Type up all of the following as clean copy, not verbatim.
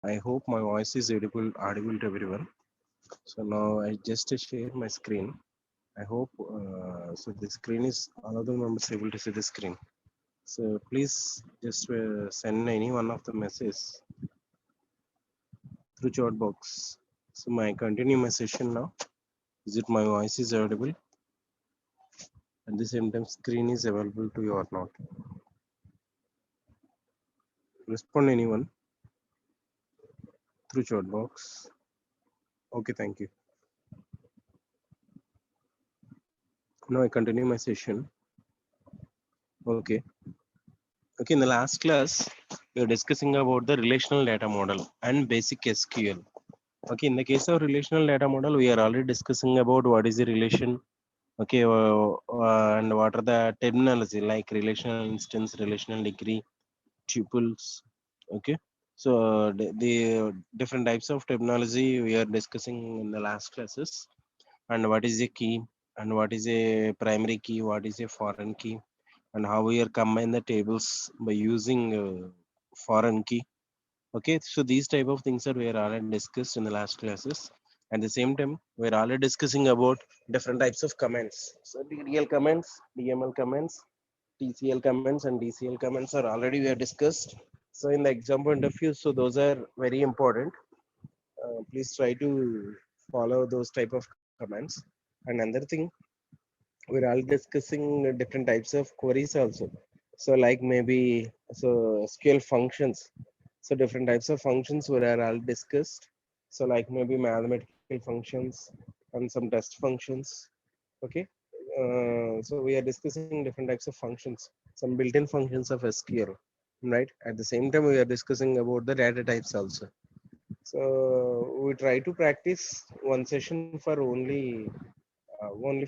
I hope my voice is audible to everyone. So now I just share my screen. I hope so. The screen is all of the members able to see the screen. So please just send any one of the message through chat box. So my continue my session now. Is it my voice is audible? At the same time, screen is available to you or not? Respond anyone through chat box. Okay, thank you. Now I continue my session. Okay. Okay, in the last class, we were discussing about the relational data model and basic SQL. Okay, in the case of relational data model, we are already discussing about what is the relation, okay, and what are the terminology like relational instance, relational degree, tuples, okay. So the different types of terminology we are discussing in the last classes, and what is a key, and what is a primary key, what is a foreign key, and how we are combine the tables by using foreign key. Okay, so these type of things are we are already discussed in the last classes. At the same time, we're already discussing about different types of commands. So DDL commands, DML commands, TCL commands, and DCL commands are already we are discussed. So in the exam point of view, so those are very important. Please try to follow those type of commands. And another thing, we're all discussing different types of queries also. So like maybe so SQL functions. So different types of functions were all discussed. So like maybe mathematical functions and some test functions. Okay. So we are discussing different types of functions, some built-in functions of SQL, right? At the same time, we are discussing about the data types also. So we try to practice one session for only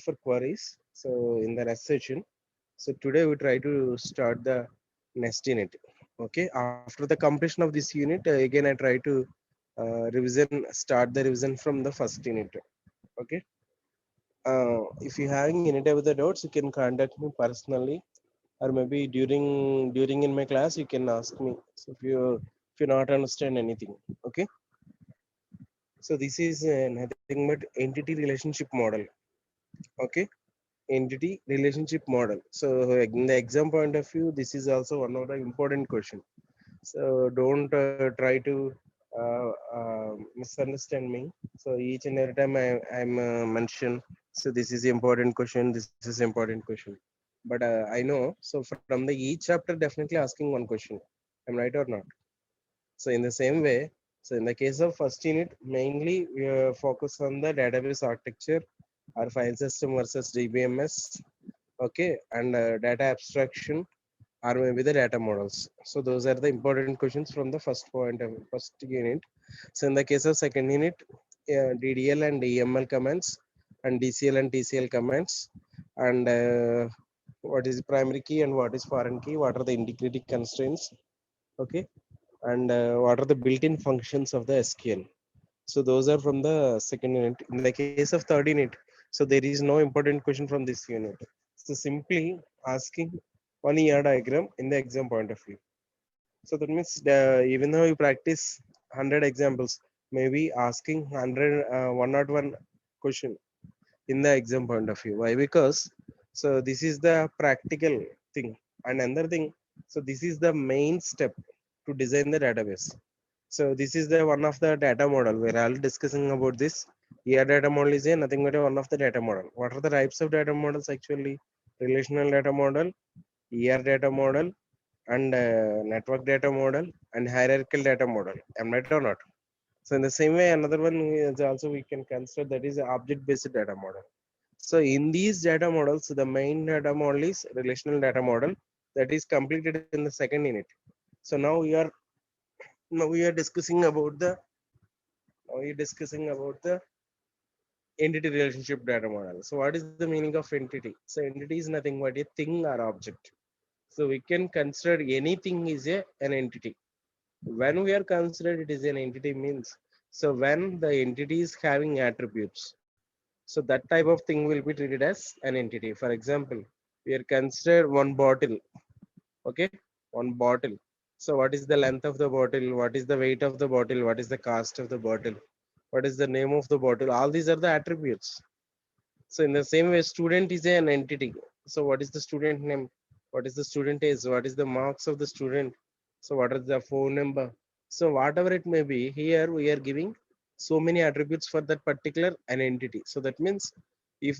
for queries. So in the next session, so today we try to start the next unit. Okay, after the completion of this unit, again I try to start the revision from the first unit. Okay. If you having any type of the doubts, you can contact me personally, or maybe during in my class you can ask me. So if you not understand anything, okay. So this is nothing but entity relationship model. Okay, entity relationship model. So in the exam point of view, this is also one of the important question. So don't try to misunderstand me. So each and every time I'm mention, so this is important question, this is important question. But I know, so from the each chapter, definitely asking one question. I'm right or not? So in the same way, so in the case of first unit, mainly we focus on the database architecture or file system versus DBMS, okay, and data abstraction or maybe the data models. So those are the important questions from the first point of first unit. So in the case of second unit, DDL and EML commands and DCL and TCL commands, and what is primary key and what is foreign key, what are the integrity constraints, okay, and what are the built-in functions of the SQL. So those are from the second unit. In the case of third unit, so there is no important question from this unit. So simply asking one ER diagram in the exam point of view. So that means even though you practice 100 examples, maybe asking 100 101 question in the exam point of view. Why? Because so this is the practical thing. And another thing, so this is the main step to design the database. So this is the one of the data model. We're all discussing about this. ER data model is a nothing but a one of the data model. What are the types of data models actually? Relational data model, ER data model, and network data model, and hierarchical data model. Am I right or not? So in the same way, another one is also we can consider, that is object-based data model. So in these data models, the main data model is relational data model that is completed in the second unit. So now we are discussing about the entity relationship data model. So what is the meaning of entity? So entity is nothing but a thing or object. So we can consider anything is an entity. When we are considered it is an entity means, so when the entity is having attributes, so that type of thing will be treated as an entity. For example, we are considered one bottle, okay, one bottle. So what is the length of the bottle, what is the weight of the bottle, what is the cost of the bottle, what is the name of the bottle, all these are the attributes. So in the same way, student is an entity. So what is the student name, what is the student age, what is the marks of the student, so what is the phone number. So whatever it may be, here we are giving so many attributes for that particular an entity. So that means if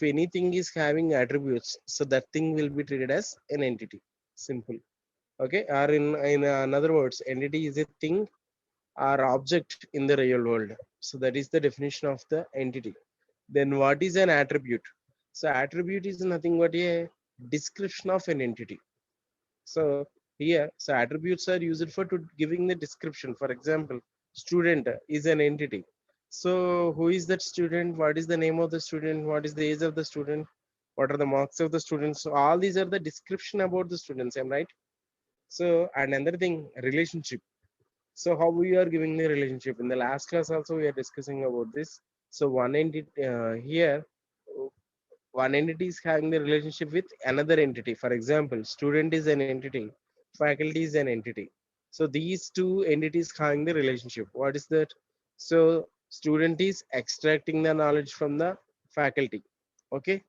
anything is having attributes, so that thing will be treated as an entity. Simple. Okay, or in other words, entity is a thing or object in the real world. So that is the definition of the entity. Then what is an attribute? So attribute is nothing but a description of an entity. So here, so attributes are used for to giving the description. For example, student is an entity. So who is that student, what is the name of the student, what is the age of the student, what are the marks of the students. So all these are the description about the students, am right? So, and another thing, relationship. So how we are giving the relationship in the last class also we are discussing about this. So one entity here, one entity is having the relationship with another entity. For example, student is an entity, faculty is an entity. So these two entities having the relationship. What is that? So student is extracting the knowledge from the faculty. Okay,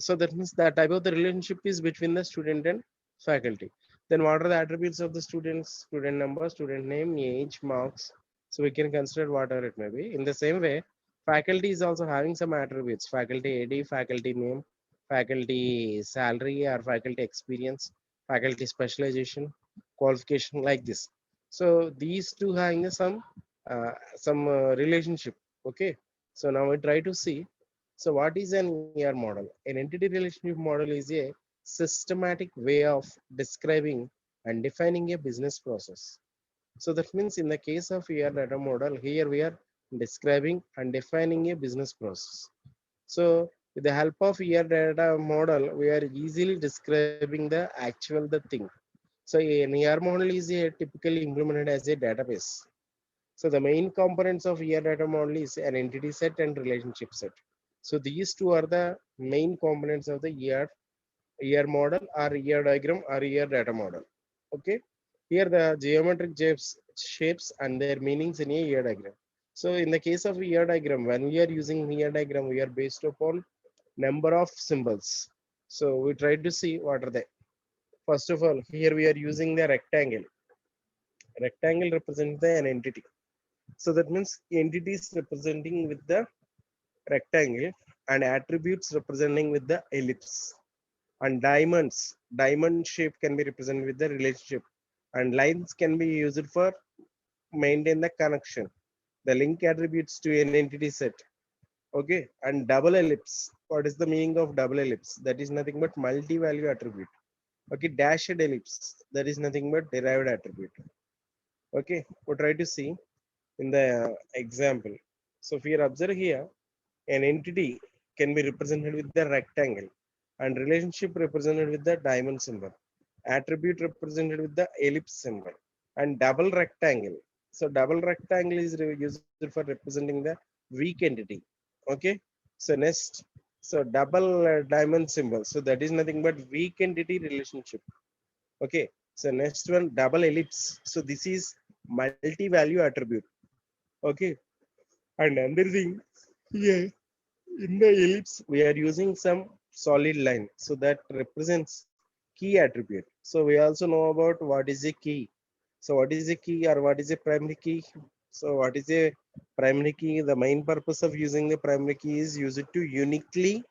so that means that type of the relationship is between the student and faculty. Then what are the attributes of the students? Student number, student name, age, marks. So we can consider whatever it may be. In the same way, faculty is also having some attributes: faculty ID, faculty name, faculty salary or faculty experience, faculty specialization, qualification, like this. So these two having some relationship. Okay, so now we try to see. So what is an ER model? An entity relationship model is a systematic way of describing and defining a business process. So that means in the case of ER data model, here we are describing and defining a business process. So with the help of ER data model, we are easily describing the actual the thing. So an ER model is a typically implemented as a database. So the main components of ER data model is an entity set and relationship set. So these two are the main components of the ER model or ER diagram or ER data model. Okay. Here the geometric shapes and their meanings in a ER diagram. So in the case of ER diagram, when we are using ER diagram, we are based upon number of symbols. So we try to see what are they. First of all, here we are using the rectangle. Rectangle represents the an entity. So that means entities representing with the rectangle and attributes representing with the ellipse. And diamond shape can be represented with the relationship. And lines can be used for maintain the connection. The link attributes to an entity set. Okay. And double ellipse. What is the meaning of double ellipse? That is nothing but multi-value attribute. Okay. Dashed ellipse. That is nothing but derived attribute. Okay. We'll try to see in the example. So if you observe here, an entity can be represented with the rectangle and relationship represented with the diamond symbol, attribute represented with the ellipse symbol, and double rectangle. So double rectangle is used for representing the weak entity. Okay. So next, so double diamond symbol. So that is nothing but weak entity relationship. Okay. So next one, double ellipse. So this is multi-value attribute. Okay. And another thing, yeah, in the ellipse, we are using some solid line. So that represents key attribute. So we also know about what is a key. So what is a key or what is a primary key? So what is a primary key? The main purpose of using the primary key is use it to uniquely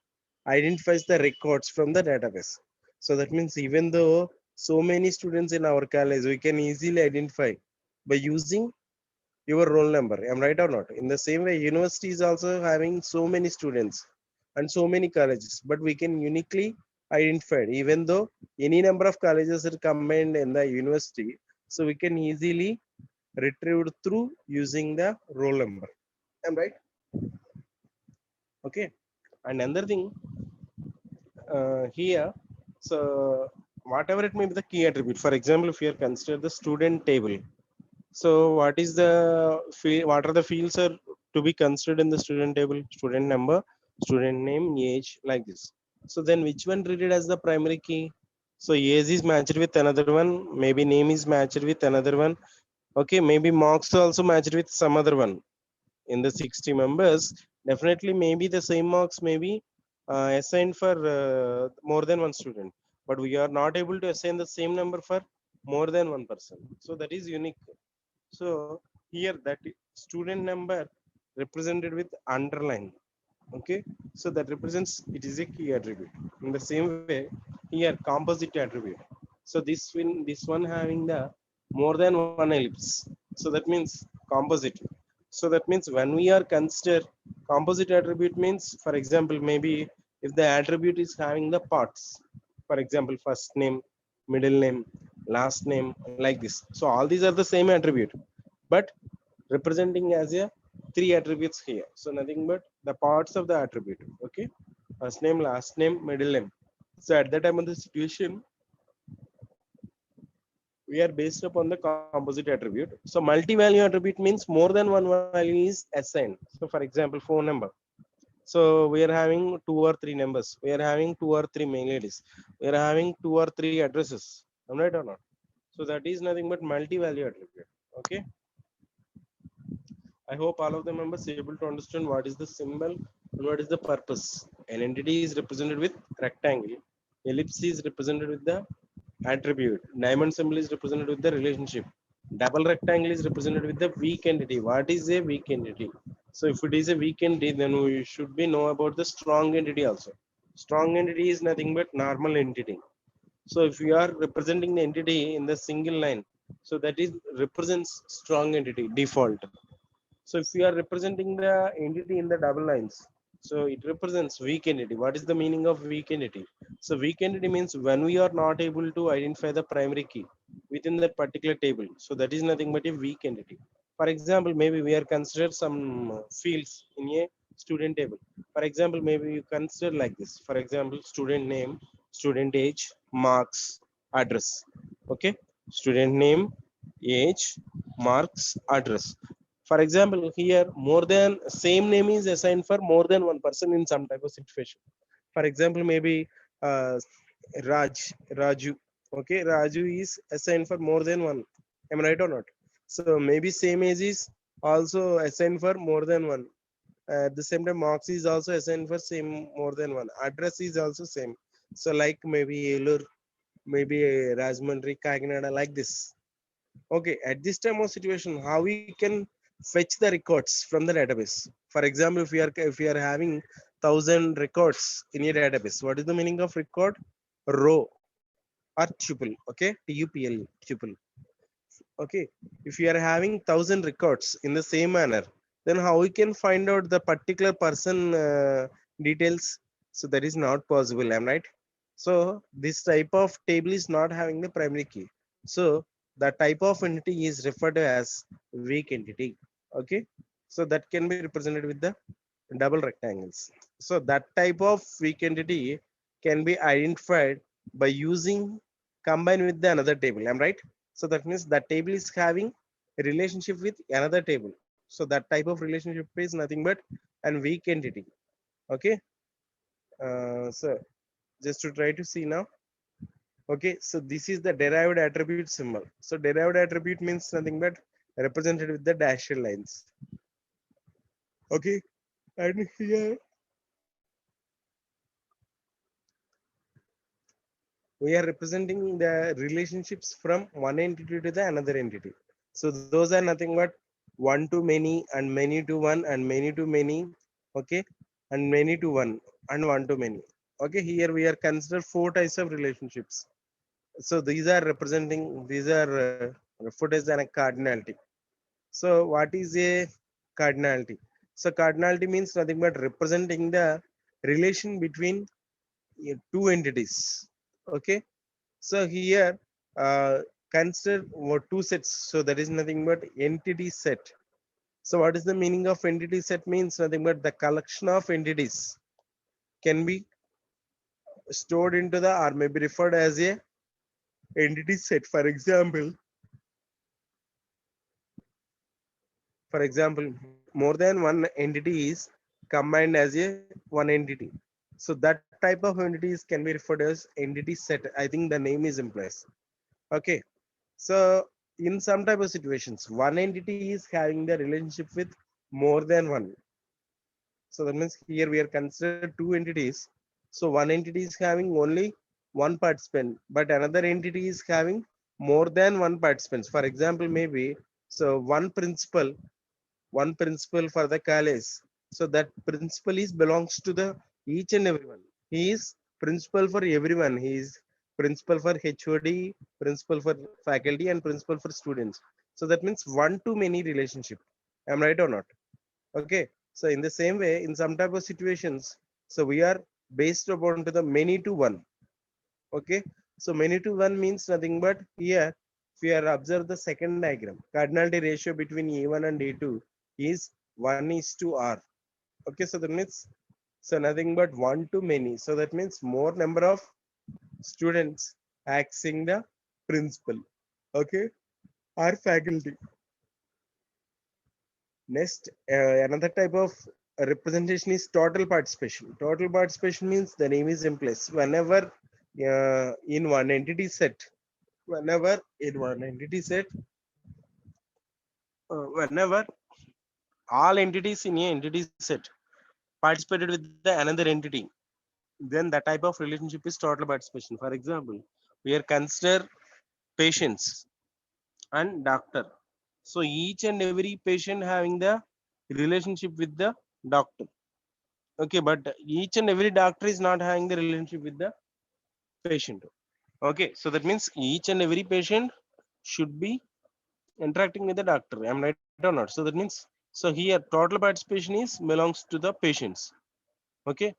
identifies the records from the database. So that means even though so many students in our college, we can easily identify by using your roll number. Am I right or not? In the same way, university is also having so many students and so many colleges, but we can uniquely identify it, even though any number of colleges are combined in the university. So we can easily retrieve through using the roll number. Am I right? Okay. And another thing here, so whatever it may be the key attribute. For example, if you are consider the student table. So what is the field, what are the fields are to be considered in the student table? Student number, student name, age, like this. So then which one treated as the primary key? So age is matched with another one, maybe name is matched with another one. Okay, maybe marks also matched with some other one. In the 60 members, definitely maybe the same marks may be assigned for more than one student, but we are not able to assign the same number for more than one person. So that is unique. So here that student number represented with underline. Okay, so that represents it is a key attribute. In the same way, here composite attribute. So this one having the more than one ellipse. So that means composite. So that means when we are consider composite attribute means, for example, maybe if the attribute is having the parts, for example, first name, middle name, last name, like this. So all these are the same attribute, but representing as a three attributes here. So nothing but the parts of the attribute. Okay, first name, last name, middle name. So at the time of the situation, we are based upon the composite attribute. So multi-value attribute means more than one value is assigned. So for example, phone number. So we are having two or three numbers. We are having two or three mail IDs. We are having two or three addresses. Am I right or not? So that is nothing but multi-value attribute. Okay. I hope all of the members are able to understand what is the symbol and what is the purpose. An entity is represented with rectangle. Ellipse is represented with the attribute. Diamond symbol is represented with the relationship. Double rectangle is represented with the weak entity. What is a weak entity? So if it is a weak entity, then we should be know about the strong entity also. Strong entity is nothing but normal entity. So if we are representing the entity in the single line, so that is represents strong entity default. So if we are representing the entity in the double lines, so it represents weak entity. What is the meaning of weak entity? So weak entity means when we are not able to identify the primary key within that particular table. So that is nothing but a weak entity. For example, maybe we are considered some fields in a student table. For example, maybe you consider like this. For example, student name, student age, marks, address. Okay, student name, age, marks, address. For example, here more than same name is assigned for more than one person in some type of situation. For example, maybe uh, Raju. Okay, Raju is assigned for more than one. Am I right or not? So maybe same age is also assigned for more than one. At the same time, marks is also assigned for same more than one. Address is also same. So like maybe Elur, maybe Rajmundry, Kakinada, like this. Okay, at this time of situation, how we can fetch the records from the database? For example, if we are having 1,000 records in a database, what is the meaning of record? Row or tuple. Okay, tuple, tuple. Okay, if we are having 1,000 records in the same manner, then how we can find out the particular person details? So that is not possible. Am I right? So this type of table is not having the primary key. So the type of entity is referred to as weak entity. Okay, so that can be represented with the double rectangles. So that type of weak entity can be identified by using combine with the another table. Am I right? So that means that table is having a relationship with another table. So that type of relationship is nothing but an weak entity. Okay. So just to try to see now. Okay, so this is the derived attribute symbol. So derived attribute means nothing but represented with the dashed lines. Okay, and here we are representing the relationships from one entity to the another entity. So those are nothing but one to many and many to one and many to many. Okay, and many to one and one to many. Okay, here we are consider four types of relationships. So these are representing, these are referred as an cardinality. So what is a cardinality? So cardinality means nothing but representing the relation between two entities. Okay. So here consider two sets. So that is nothing but entity set. So what is the meaning of entity set? Means nothing but the collection of entities can be stored into the or may be referred as a entity set. For example, more than one entity is combined as a one entity. So that type of entities can be referred as entity set. I think the name is implies. Okay. So in some type of situations, one entity is having the relationship with more than one. So that means here we are considered two entities. So one entity is having only one participant, but another entity is having more than one participants. For example, maybe so one principal for the college. So that principal is belongs to the each and everyone. He is principal for everyone. He is principal for HOD, principal for faculty, and principal for students. So that means one to many relationship. Am I right or not? Okay. So in the same way, in some type of situations, so we are based upon to the many to one. Okay. So many to one means nothing but here, if we are observe the second diagram, cardinality ratio between A1 and A2 is 1 is to R. Okay. So that means, so nothing but one to many. So that means more number of students accessing the principal. Okay. Or faculty. Next, another type of representation is total participation. Total participation means the name is implies. Whenever in one entity set, whenever in one entity set, whenever all entities in a entity set participated with the another entity, then that type of relationship is total participation. For example, we are consider patients and doctor. So each and every patient having the relationship with the doctor. Okay, but each and every doctor is not having the relationship with the patient. Okay, so that means each and every patient should be interacting with the doctor. Am I right or not? So that means, so here total participation is belongs to the patients. Okay,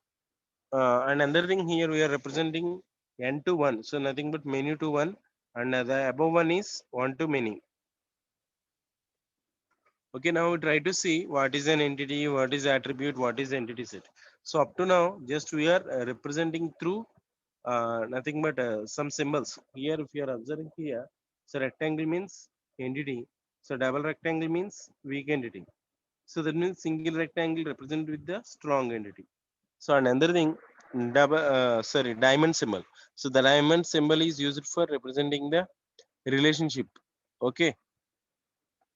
and another thing here we are representing n to 1, so nothing but many to 1, and the above one is 1 to many. Okay, now we try to see what is an entity, what is attribute, what is entity set. So up to now just we are representing through nothing but some symbols. Here if you are observing here, so rectangle means entity, so double rectangle means weak entity. So that means single rectangle represented with the strong entity. So another thing, diamond symbol. So the diamond symbol is used for representing the relationship. Okay.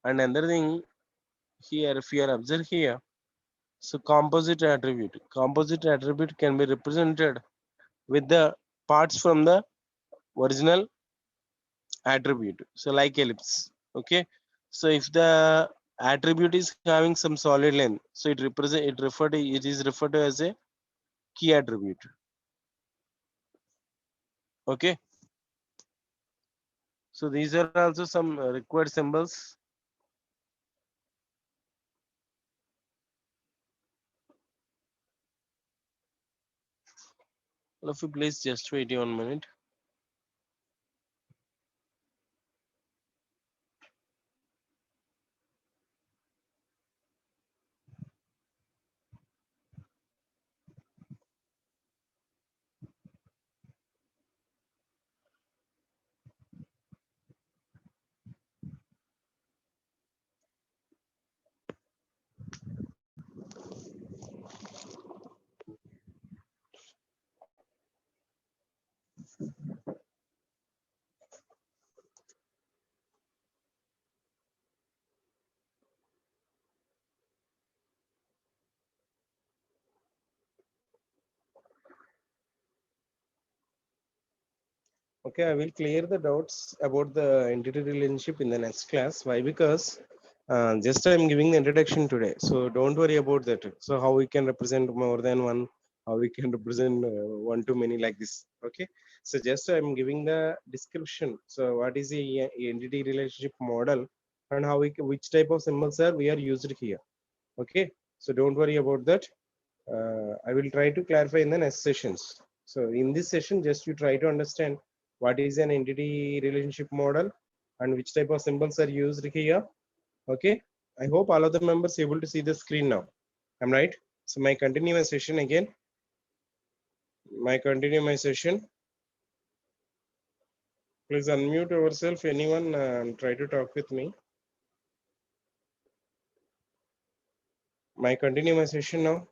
And another thing here, if you are observe here, so composite attribute. Composite attribute can be represented with the parts from the original attribute. So like ellipse. Okay. So if the attribute is having some solid line, so it is referred to as a key attribute. Okay. So these are also some required symbols. All of you please just wait 1 minute. Okay, I will clear the doubts about the entity relationship in the next class. Why? Because just I'm giving the introduction today. So don't worry about that. So how we can represent more than one, how we can represent one to many like this. Okay. So just I'm giving the description. So what is the entity relationship model and how which type of symbols are we are used here. Okay. So don't worry about that. I will try to clarify in the next sessions. So in this session, just you try to understand what is an entity relationship model and which type of symbols are used here. Okay. I hope all of the members able to see the screen now. I'm right. So my continue my session again. My continue my session. Please unmute yourself. Anyone try to talk with me. My continue my session now.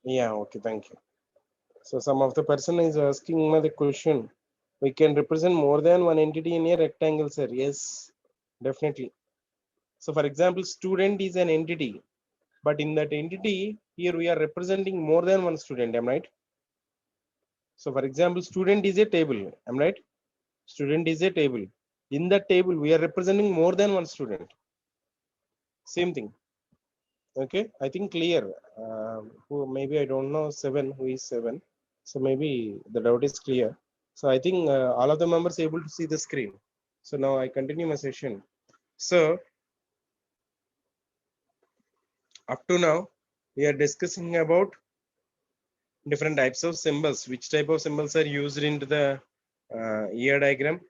Yeah, okay, thank you. So some of the person is asking me the question. We can represent more than one entity in a rectangle, sir. Yes, definitely. So for example, student is an entity, but in that entity, here we are representing more than one student, am I right? So for example, student is a table, am I right? Student is a table. In that table, we are representing more than one student. Same thing. Okay, I think clear. Who maybe I don't know seven. Who is seven? So maybe the doubt is clear. So I think all of the members able to see the screen. So now I continue my session. So up to now, we are discussing about different types of symbols. Which type of symbols are used into the ear diagram?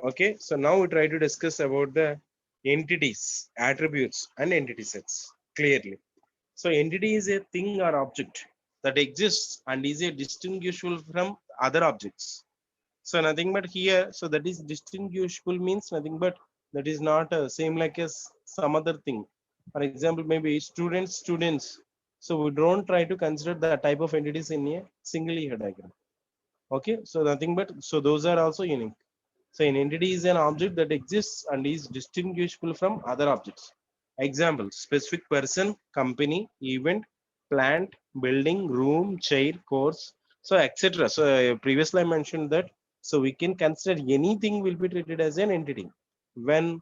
Okay, so now we try to discuss about the entities, attributes, and entity sets clearly. So entity is a thing or object that exists and is a distinguishable from other objects. So nothing but here, so that is distinguishable means nothing but that is not same like as some other thing. For example, maybe students. So we don't try to consider the type of entities in a single ear diagram. Okay, so nothing but so those are also unique. So an entity is an object that exists and is distinguishable from other objects. Example, specific person, company, event, plant, building, room, chair, course, so etc. So previously I mentioned that so we can consider anything will be treated as an entity when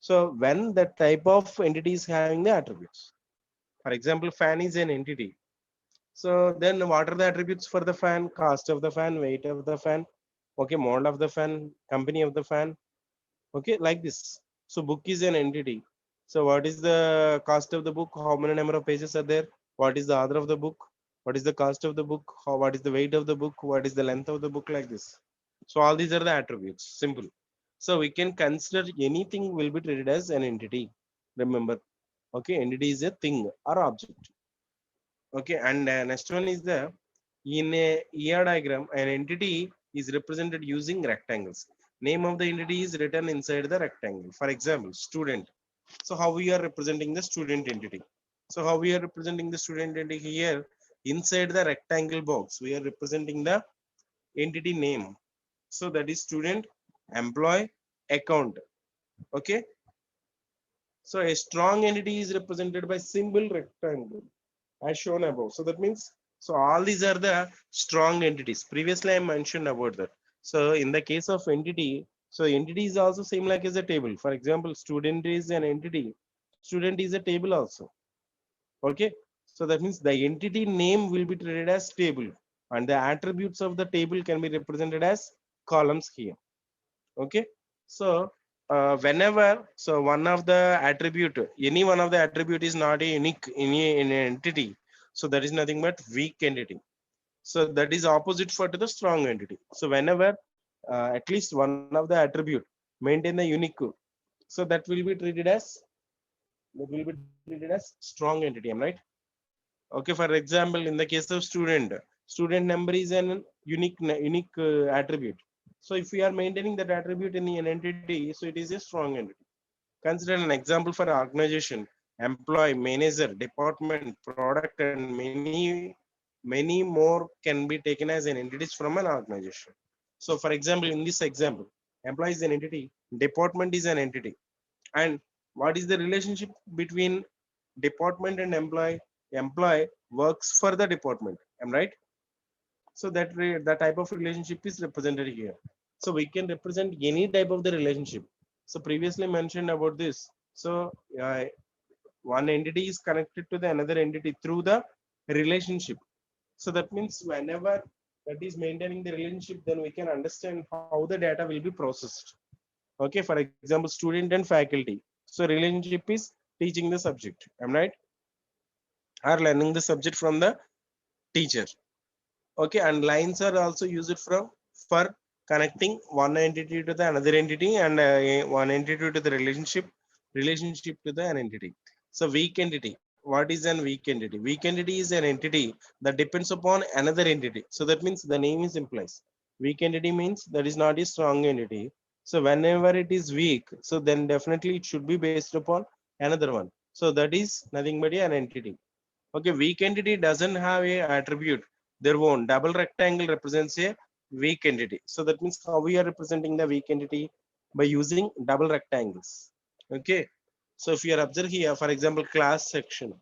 when the type of entity is having the attributes. For example, fan is an entity. So then what are the attributes for the fan? Cost of the fan, weight of the fan, okay, model of the fan, company of the fan, okay, like this. So book is an entity. So what is the cost of the book? How many number of pages are there? What is the author of the book? What is the cost of the book? What is the weight of the book? What is the length of the book? Like this. So all these are the attributes. Simple. So we can consider anything will be treated as an entity. Remember, okay, entity is a thing or object. Okay, and next one is the in a ER diagram, an entity is represented using rectangles. Name of the entity is written inside the rectangle. For example, student. So how we are representing the student entity? So how we are representing the student entity here? Inside the rectangle box, we are representing the entity name. So that is student, employee, account. Okay. So a strong entity is represented by symbol rectangle as shown above. So that means, so all these are the strong entities. Previously, I mentioned about that. So in the case of entity, so entity is also same like as a table. For example, student is an entity. Student is a table also. Okay. So that means the entity name will be treated as table and the attributes of the table can be represented as columns here. Okay. So whenever so one of the attribute, any one of the attribute is not a unique in an entity, so that is nothing but weak entity. So that is opposite for to the strong entity. So whenever at least one of the attribute maintain the unique, so that will be treated as strong entity, am I right? Okay, for example, in the case of student number is an unique attribute. So if we are maintaining that attribute in an entity, so it is a strong entity. Consider an example for organization, employee, manager, department, product, and many more can be taken as an entities from an organization. So for example, in this example, employee is an entity, department is an entity. And what is the relationship between department and employee? Employee works for the department. Am I right? So that type of relationship is represented here. So we can represent any type of the relationship. So previously mentioned about this. So one entity is connected to the another entity through the relationship. So that means whenever that is maintaining the relationship, then we can understand how the data will be processed. Okay, for example, student and faculty. So relationship is teaching the subject. Am I right? Or learning the subject from the teacher. Okay, and lines are also used for connecting one entity to the another entity and one entity to the relationship to the an entity. So weak entity, what is an weak entity? Weak entity is an entity that depends upon another entity. So that means the name is implies weak entity means that is not a strong entity. So whenever it is weak, so then definitely it should be based upon another one. So that is nothing but an entity. Okay, weak entity doesn't have a attribute their own. Double rectangle represents a weak entity. So that means how we are representing the weak entity by using double rectangles. Okay, so if you are observe here, for example, class section.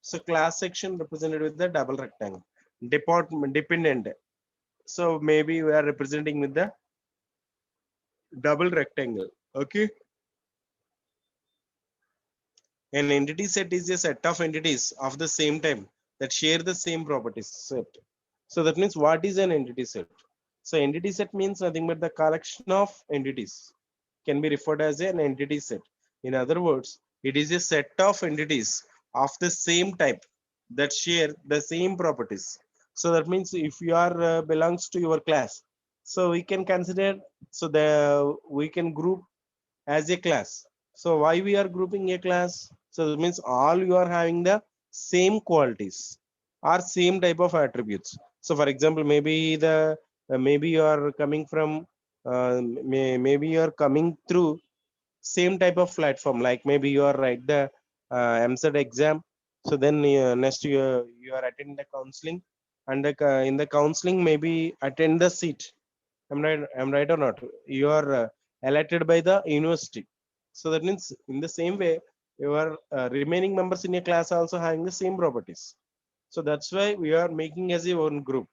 So class section represented with the double rectangle. Department dependent. So maybe we are representing with the double rectangle. Okay, an entity set is a set of entities of the same type that share the same properties set. So that means what is an entity set? So entity set means nothing but the collection of entities can be referred as an entity set. In other words, it is a set of entities of the same type that share the same properties. So that means if you are belongs to your class, so we can consider, so the we can group as a class. So why we are grouping a class? So that means all you are having the same qualities or same type of attributes. So for example, maybe the maybe you are coming from maybe you are coming through same type of platform, like maybe you are write the MCET exam. So then next you are attending the counseling, and in the counseling maybe attend the seat. I'm right or not? You are elected by the university. So that means in the same way, your remaining members in your class are also having the same properties. So that's why we are making as a one group.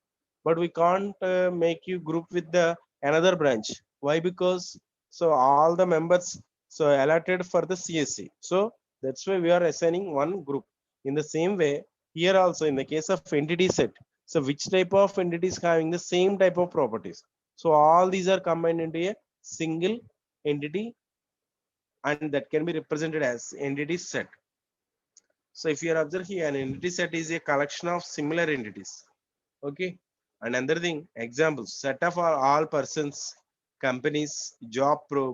But we can't make you group with the another branch. Why? Because so all the members so allotted for the CSC. So that's why we are assigning one group. In the same way, here also in the case of entity set, so which type of entities having the same type of properties? So all these are combined into a single entity, and that can be represented as entity set. So if you are observing here, an entity set is a collection of similar entities. Okay. And another thing, examples, set of all persons, companies,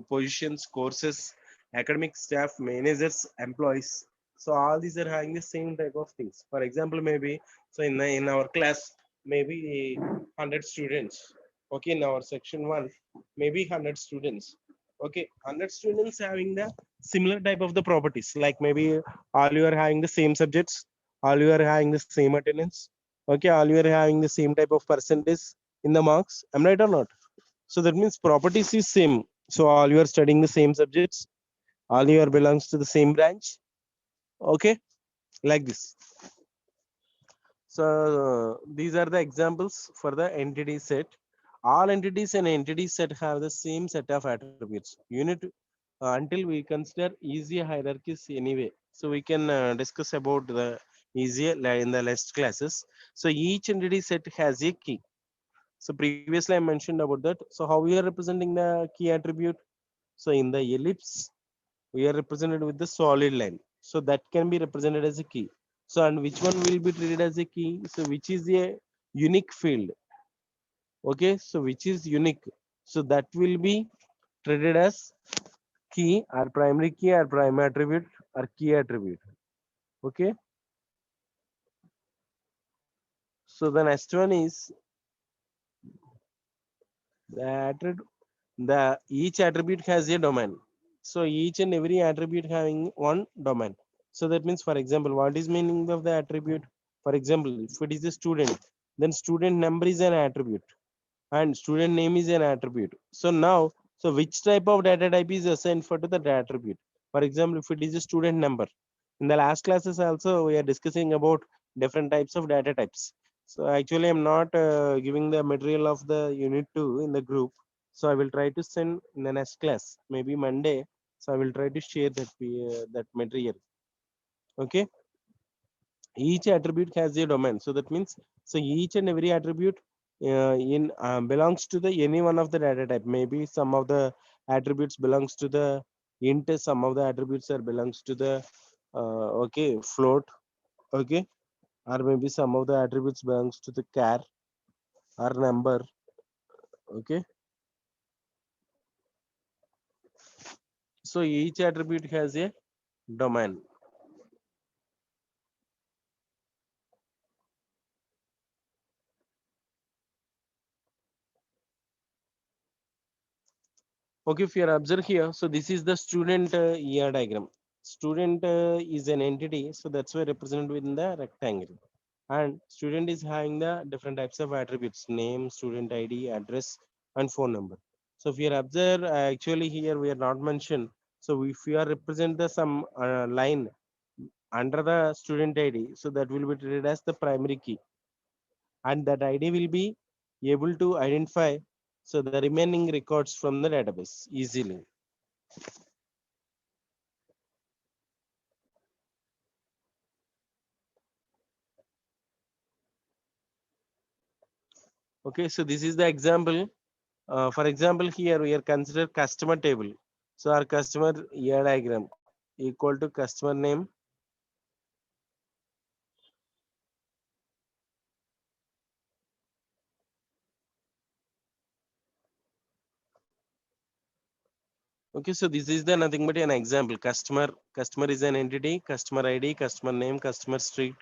positions, courses, academic staff, managers, employees. So all these are having the same type of things. For example, maybe so in our class, maybe 100 students. Okay, in our section one, maybe 100 students. Okay, 100 students having the similar type of the properties. Like maybe all you are having the same subjects, all you are having the same attendance. Okay, all you are having the same type of percentage in the marks. Am I right or not? So that means properties is same. So all you are studying the same subjects, all you are belongs to the same branch. Okay, like this. So these are the examples for the entity set. All entities and entity set have the same set of attributes. You need to, until we consider easy hierarchies anyway. So we can discuss about the easier in the next classes. So each entity set has a key. So previously I mentioned about that. So how we are representing the key attribute? So in the ellipse, we are represented with the solid line. So that can be represented as a key. So and which one will be treated as a key? So which is a unique field? Okay, so which is unique? So that will be treated as key or primary key or primary attribute or key attribute. Okay, so the next one is the attribute. The each attribute has a domain. So each and every attribute having one domain. So that means, for example, what is meaning of the attribute? For example, if it is a student, then student number is an attribute and student name is an attribute. So now, so which type of data type is assigned for to the attribute? For example, if it is a student number, in the last classes also we are discussing about different types of data types. So actually, I'm not giving the material of the unit 2 in the group. So I will try to send in the next class, maybe Monday. So I will try to share that that material. Okay. Each attribute has a domain. So that means so each and every attribute in belongs to the any one of the data type. Maybe some of the attributes belongs to the int. Some of the attributes are belongs to the okay float. Okay, or maybe some of the attributes belongs to the char or number. Okay, so each attribute has a domain. Okay, if you are observe here, so this is the student ER diagram. student is an entity, so that's why represented within the rectangle. And student is having the different types of attributes: name, student ID, address, and phone number. So if you observe, actually here we are not mentioned. So if you are represent the some line under the student ID, so that will be treated as the primary key, and that ID will be able to identify so the remaining records from the database easily. Okay, so this is the example. For example, here we are consider customer table. So our customer year diagram equal to customer name. Okay, so this is the nothing but an example. Customer is an entity, customer ID, customer name, customer street,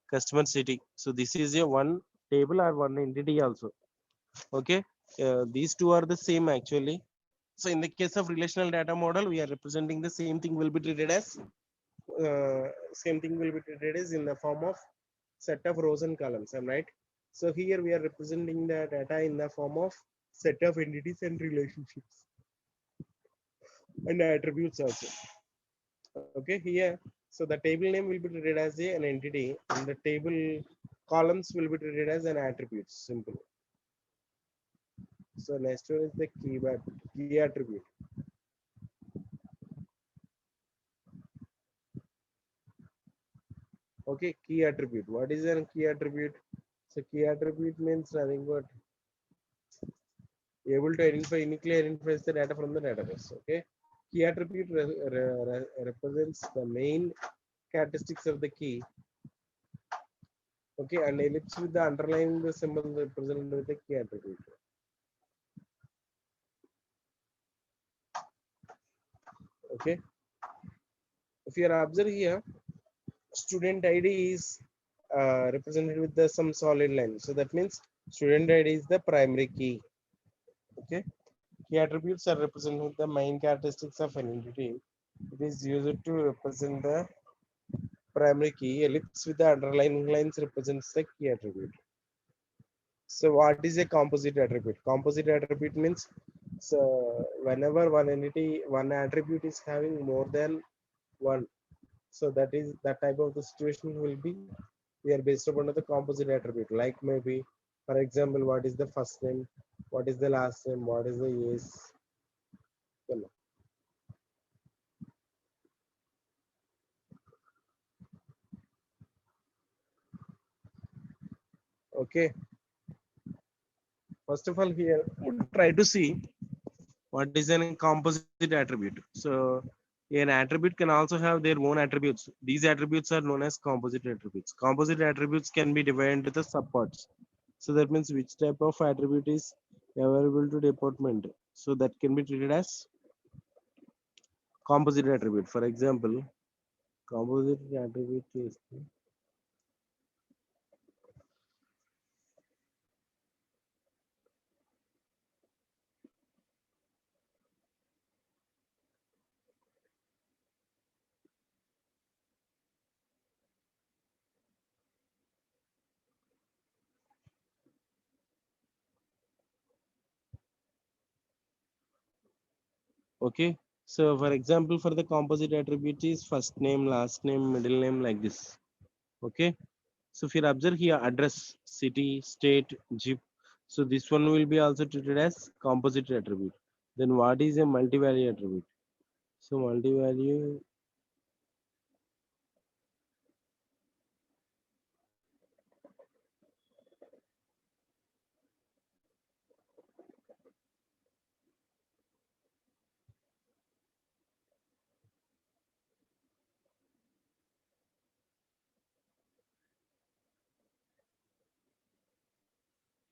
customer city. So this is a one table or one entity also. Okay, these two are the same actually. So in the case of relational data model, we are representing the same thing will be treated as same thing will be treated as in the form of set of rows and columns. I'm right. So here we are representing the data in the form of set of entities and relationships and attributes also. Okay, here so the table name will be treated as an entity and the table columns will be treated as an attribute. Simple. So next one is the key attribute. Okay, key attribute. What is a key attribute? So key attribute means nothing but able to identify uniquely identifies the data from the database. Okay, key attribute represents the main characteristics of the key. Okay, and ellipse with the underlying the symbol represented with the key attribute. Okay, if you are observe here, student ID is represented with the some solid line. So that means student ID is the primary key. Okay, key attributes are represented with the main characteristics of an entity. It is used to represent the primary key. Ellipse with the underlying lines represents the key attribute. So what is a composite attribute? Composite attribute means so whenever one entity, one attribute is having more than one, so that is that type of the situation will be we are based upon the composite attribute. Like maybe, for example, what is the first name, what is the last name, what is the age. You know. Okay. First of all, here we'll try to see what is a composite attribute. So an attribute can also have their own attributes. These attributes are known as composite attributes. Composite attributes can be divided into the subparts. So that means which type of attribute is available to department. So that can be treated as composite attribute. For example, composite attribute is okay. So for example, for the composite attribute is first name, last name, middle name, like this. Okay. So if you observe here, address, city, state, zip. So this one will be also treated as composite attribute. Then what is a multi-value attribute? So multi-value,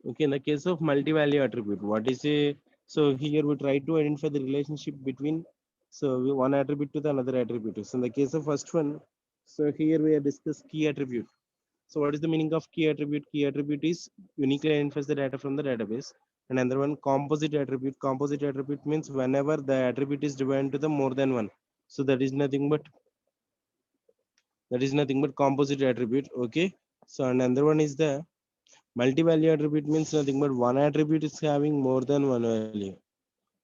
okay, in the case of multi-value attribute, what is a, so here we try to identify the relationship between, so one attribute to the another attribute. So in the case of first one, so here we have discussed key attribute. So what is the meaning of key attribute? Key attribute is uniquely identifies the data from the database. And another one, composite attribute. Composite attribute means whenever the attribute is divided to the more than one. So that is nothing but That is nothing but composite attribute. Okay. So another one is the multi-value attribute, means nothing but one attribute is having more than one value.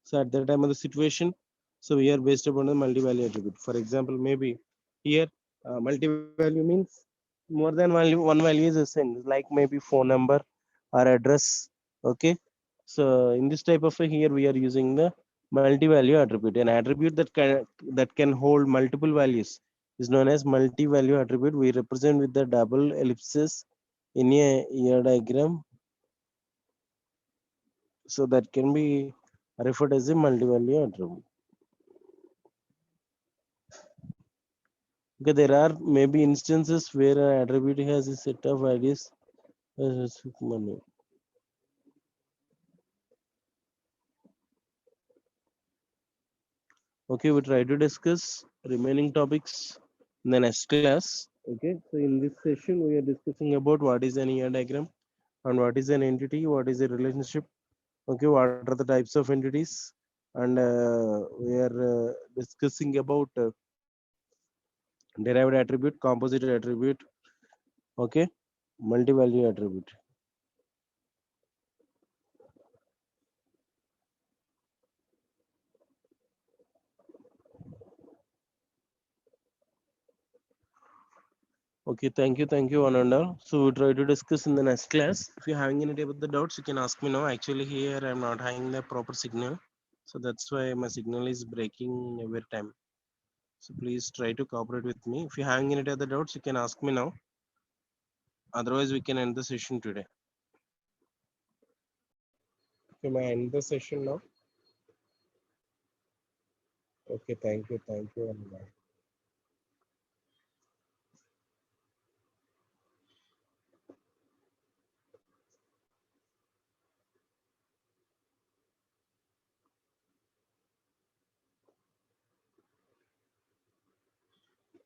So at that time of the situation, so we are based upon the multi-value attribute. For example, maybe here multi-value means more than one value is assigned, like maybe phone number or address. Okay. So in this type of here we are using the multi-value attribute. An attribute that can hold multiple values is known as multi-value attribute. We represent with the double ellipses in a year diagram. So that can be referred as a multi-value attribute. Okay, there are maybe instances where an attribute has a set of values. Okay, we try to discuss remaining topics in the next class. Okay, so in this session, we are discussing about what is an ER diagram and what is an entity, what is a relationship. Okay, what are the types of entities, and we are discussing about derived attribute, composite attribute. Okay, multi-value attribute. Okay, thank you, one and all. So we'll try to discuss in the next class. If you're having any type of the doubts, you can ask me now. Actually, here I'm not having the proper signal, so that's why my signal is breaking every time. So please try to cooperate with me. If you're having any other doubts, you can ask me now. Otherwise, we can end the session today. Okay, may I end the session now? Okay, thank you, and bye.